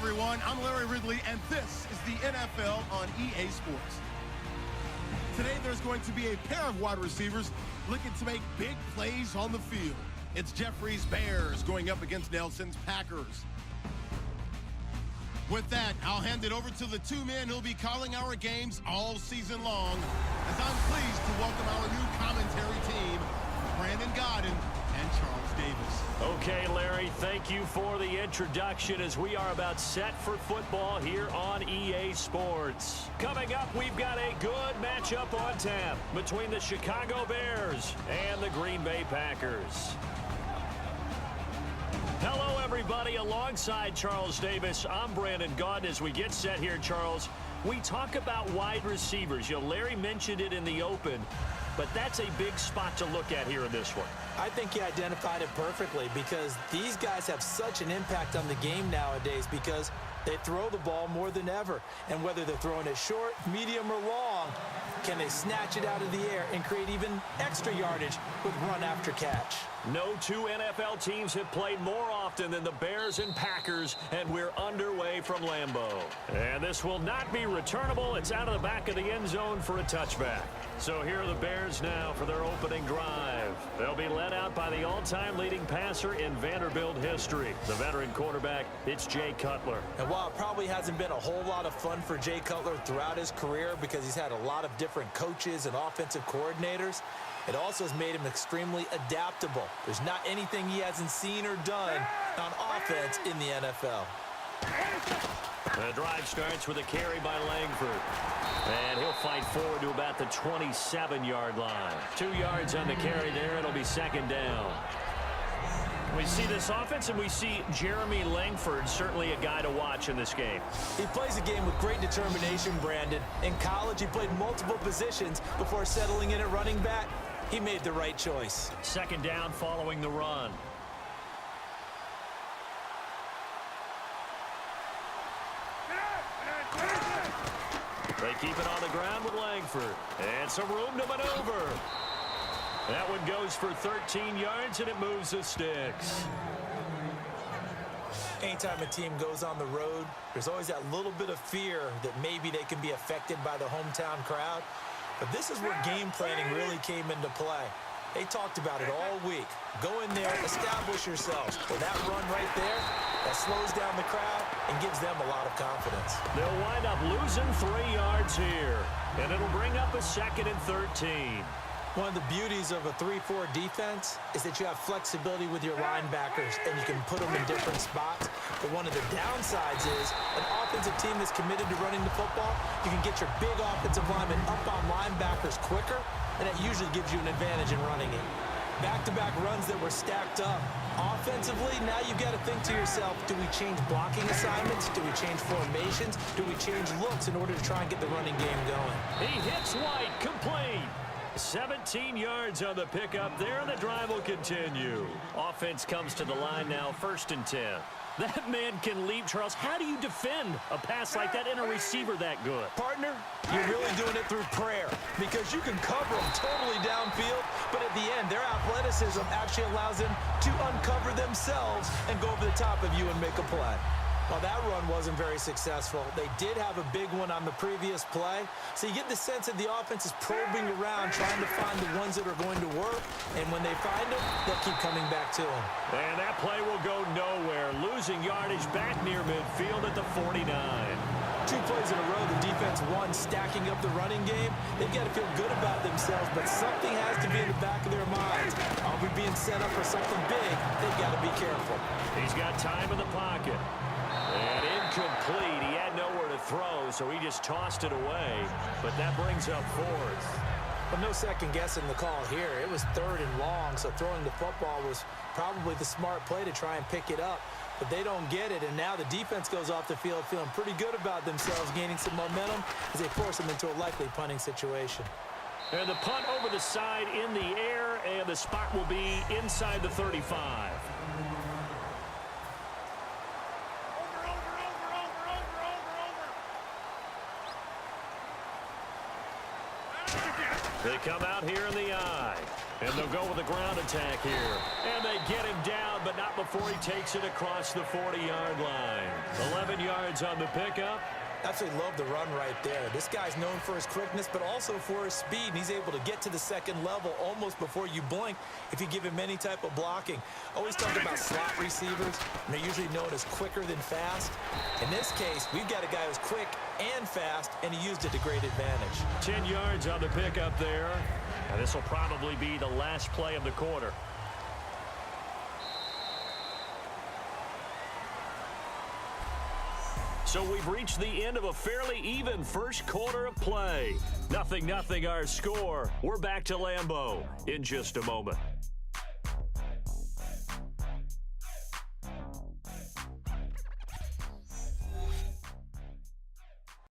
everyone. I'm Larry Ridley, and this is the NFL on EA Sports. Today, there's going to be a pair of wide receivers looking to make big plays on the field. It's Jeffrey's Bears going up against Nelson's Packers. With that, I'll hand it over to the two men who'll be calling our games all season long, as I'm pleased to welcome our new commentary team, Brandon Gaudin and Charles Davis. Okay, Larry, thank you for the introduction as we are about set for football here on EA Sports. Coming up, we've got a good matchup on tap between the Chicago Bears and the Green Bay Packers. Hello, everybody. Alongside Charles Davis, I'm Brandon Gaudin. As we get set here, Charles, we talk about wide receivers. You know, Larry mentioned it in the open, but that's a big spot to look at here in this one. I think you identified it perfectly because these guys have such an impact on the game nowadays because they throw the ball more than ever. And whether they're throwing it short, medium, or long, can they snatch it out of the air and create even extra yardage with run after catch? No two NFL teams have played more often than the Bears and Packers, and we're underway from Lambeau. And this will not be returnable. It's out of the back of the end zone for a touchback. So here are the Bears now for their opening drive. They'll be led out by the all-time leading passer in Vanderbilt history, the veteran quarterback. It's Jay Cutler. And while it probably hasn't been a whole lot of fun for Jay Cutler throughout his career because he's had a lot of different coaches and offensive coordinators, it also has made him extremely adaptable. There's not anything he hasn't seen or done on offense in the NFL. The drive starts with a carry by Langford. And he'll fight forward to about the 27-yard line. 2 yards on the carry there. It'll be second down. We see this offense, and we see Jeremy Langford, certainly a guy to watch in this game. He plays a game with great determination, Brandon. In college, he played multiple positions before settling in at running back. He made the right choice. Second down following the run. They keep it on the ground with Langford. And some room to maneuver. That one goes for 13 yards, and it moves the sticks. Anytime a team goes on the road, there's always that little bit of fear that maybe they can be affected by the hometown crowd. But this is where game planning really came into play. They talked about it all week. Go in there, establish yourselves. With that run right there, that slows down the crowd and gives them a lot of confidence. They'll wind up losing 3 yards here, and it'll bring up a 2nd and 13. One of the beauties of a 3-4 defense is that you have flexibility with your linebackers, and you can put them in different spots. But one of the downsides is an offensive team that's committed to running the football, you can get your big offensive linemen up on linebackers quicker, and that usually gives you an advantage in running it. Back-to-back runs that were stacked up. Offensively, now you've got to think to yourself, do we change blocking assignments? Do we change formations? Do we change looks in order to try and get the running game going? He hits White, complete. 17 yards on the pickup there, and the drive will continue. Offense comes to the line now, 1st and 10. That man can leap, Charles. How do you defend a pass like that and a receiver that good? Partner, you're really doing it through prayer because you can cover them totally downfield, but at the end, their athleticism actually allows them to uncover themselves and go over the top of you and make a play. Well, that run wasn't very successful. They did have a big one on the previous play. So you get the sense that the offense is probing around, trying to find the ones that are going to work. And when they find them, they'll keep coming back to them. And that play will go nowhere. Losing yardage back near midfield at the 49. 2 plays in a row, the defense won, stacking up the running game. They've got to feel good about themselves, but something has to be in the back of their minds. Are we being set up for something big? They've got to be careful. He's got time in the pocket. And incomplete. He had nowhere to throw, so he just tossed it away. But that brings up 4th. But no second guessing the call here. It was 3rd and long, so throwing the football was probably the smart play to try and pick it up. But they don't get it, and now the defense goes off the field feeling pretty good about themselves, gaining some momentum as they force them into a likely punting situation. And the punt over the side in the air, and the spot will be inside the 35. They come out here in the I. And they'll go with a ground attack here. And they get him down, but not before he takes it across the 40-yard line. 11 yards on the pickup. Absolutely love the run right there. This guy's known for his quickness, but also for his speed. And he's able to get to the second level almost before you blink if you give him any type of blocking. Always talk about slot receivers, and they're usually known as quicker than fast. In this case, we've got a guy who's quick and fast, and he used it to great advantage. 10 yards on the pickup there. And this will probably be the last play of the quarter. So we've reached the end of a fairly even first quarter of play. 0-0 our score. We're back to Lambeau in just a moment.